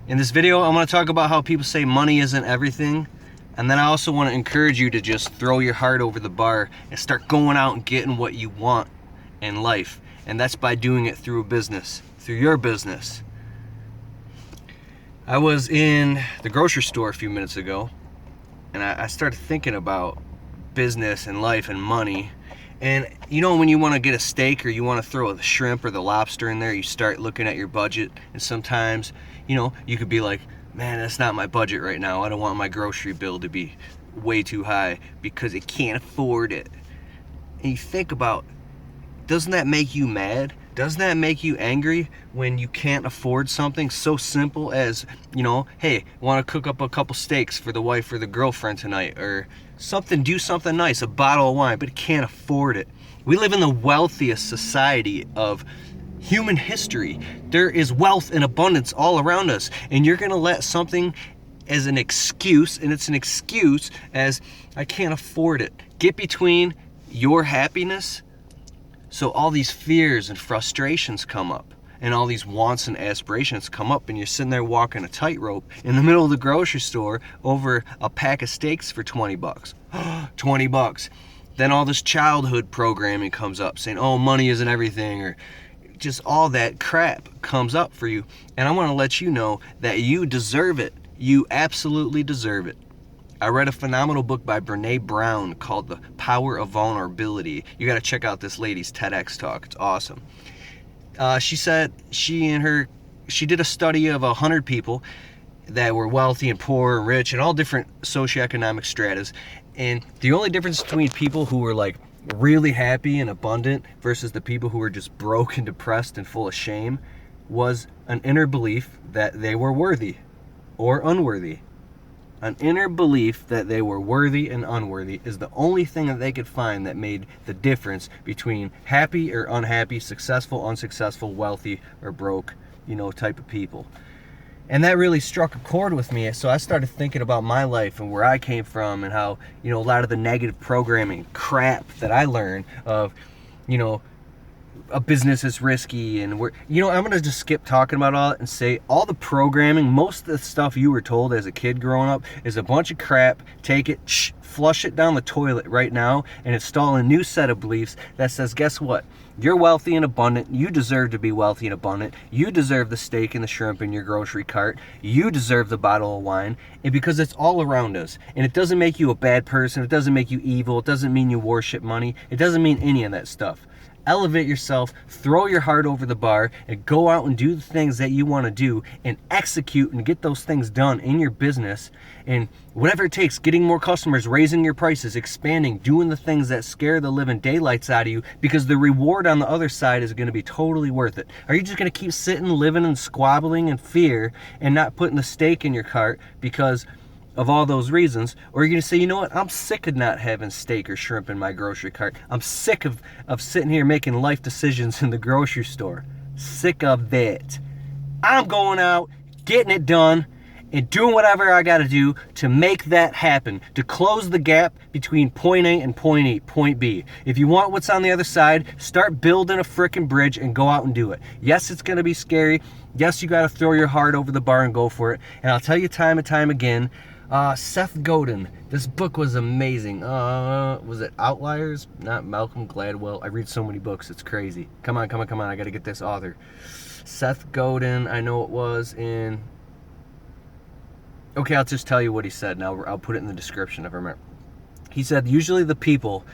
In this video, I'm going to talk about how people say money isn't everything. And then I also want to encourage you to just throw your heart over the bar and start going out and getting what you want in life. And that's by doing it through a business, through your business. I was in the grocery store a few minutes ago, and I started thinking about business and life and money. And you know, when you want to get a steak or you want to throw the shrimp or the lobster in there, you start looking at your budget. And sometimes, you know, you could be like, man, that's not my budget right now. I don't want my grocery bill to be way too high because I can't afford it. And you think about, doesn't that make you mad? Doesn't that make you angry when you can't afford something so simple as, you know, hey, want to cook up a couple steaks for the wife or the girlfriend tonight, or something, do something nice, a bottle of wine, but can't afford it. We live in the wealthiest society of human history. There is wealth and abundance all around us, and you're going to let something as an excuse, and it's an excuse as, I can't afford it, get between your happiness. So all these fears and frustrations come up, and all these wants and aspirations come up, and you're sitting there walking a tightrope in the middle of the grocery store over a pack of steaks for 20 bucks. 20 bucks. Then all this childhood programming comes up saying, oh, money isn't everything, or just all that crap comes up for you. And I want to let you know that you deserve it. You absolutely deserve it. I read a phenomenal book by Brene Brown called The Power of Vulnerability. You got to check out this lady's TEDx talk. It's awesome. She said she did a study of 100 people that were wealthy and poor and rich and all different socioeconomic stratas. And the only difference between people who were like really happy and abundant versus the people who were just broke and depressed and full of shame was an inner belief that they were worthy or unworthy. An inner belief that they were worthy and unworthy is the only thing that they could find that made the difference between happy or unhappy, successful, unsuccessful, wealthy or broke, you know, type of people. And that really struck a chord with me. So I started thinking about my life and where I came from and how, you know, a lot of the negative programming crap that I learned of, you know, a business is risky, and we're, you know, I'm going to just skip talking about all it and say all the programming, most of the stuff you were told as a kid growing up is a bunch of crap. Take it, flush it down the toilet right now and install a new set of beliefs that says, guess what? You're wealthy and abundant. You deserve to be wealthy and abundant. You deserve the steak and the shrimp in your grocery cart. You deserve the bottle of wine. And because it's all around us, and it doesn't make you a bad person. It doesn't make you evil. It doesn't mean you worship money. It doesn't mean any of that stuff. Elevate yourself, throw your heart over the bar, and go out and do the things that you want to do and execute and get those things done in your business. And whatever it takes, getting more customers, raising your prices, expanding, doing the things that scare the living daylights out of you, because the reward on the other side is going to be totally worth it. Are you just going to keep sitting, living and squabbling in fear and not putting the steak in your cart because of all those reasons? Or are you going to say, you know what, I'm sick of not having steak or shrimp in my grocery cart. I'm sick of sitting here making life decisions in the grocery store. Sick of that. I'm going out, getting it done, and doing whatever I got to do to make that happen, to close the gap between point A and point B. If you want what's on the other side, start building a frickin' bridge and go out and do it. Yes, it's going to be scary. Yes, you got to throw your heart over the bar and go for it. And I'll tell you time and time again, Seth Godin, this book was amazing. Was it Outliers? Not Malcolm Gladwell. I read so many books, it's crazy. Come on, I gotta get this author. Seth Godin, I know it was in... Okay, I'll just tell you what he said, and I'll put it in the description if I remember. He said, usually the people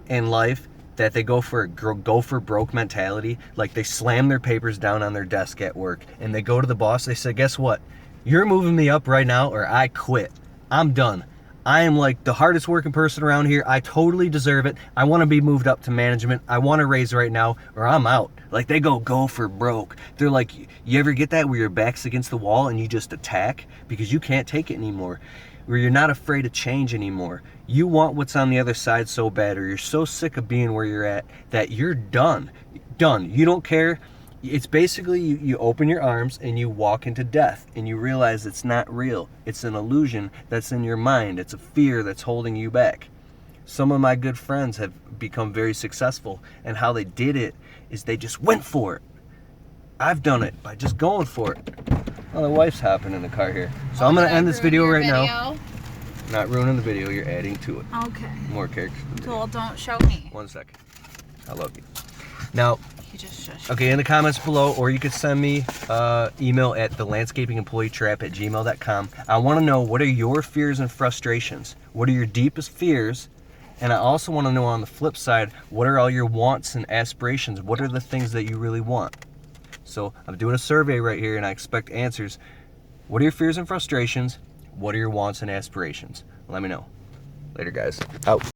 in life that they go for broke mentality, like they slam their papers down on their desk at work, and they go to the boss, they say, guess what? You're moving me up right now or I quit. I'm done. I am like the hardest working person around here. I totally deserve it. I want to be moved up to management. I want to raise right now or I'm out. Like they go for broke. They're like, you ever get that where your back's against the wall and you just attack because you can't take it anymore? Where you're not afraid of change anymore. You want what's on the other side so bad, or you're so sick of being where you're at that you're done. Done. You don't care. It's basically you open your arms and you walk into death and you realize it's not real. It's an illusion that's in your mind. It's a fear that's holding you back. Some of my good friends have become very successful, and how they did it is they just went for it. I've done it by just going for it. Oh, the wife's hopping in the car here. So I'm going to end this video right now. now. Not ruining the video, you're adding to it. Okay. More characters. Well, don't show me. 1 second. I love you. Now, You just shush. okay, in the comments below, or you could send me email at thelandscapingemployeetrap@gmail.com. I want to know, what are your fears and frustrations? What are your deepest fears? And I also want to know, on the flip side, what are all your wants and aspirations? What are the things that you really want? So I'm doing a survey right here, and I expect answers. What are your fears and frustrations? What are your wants and aspirations? Let me know. Later, guys. Out.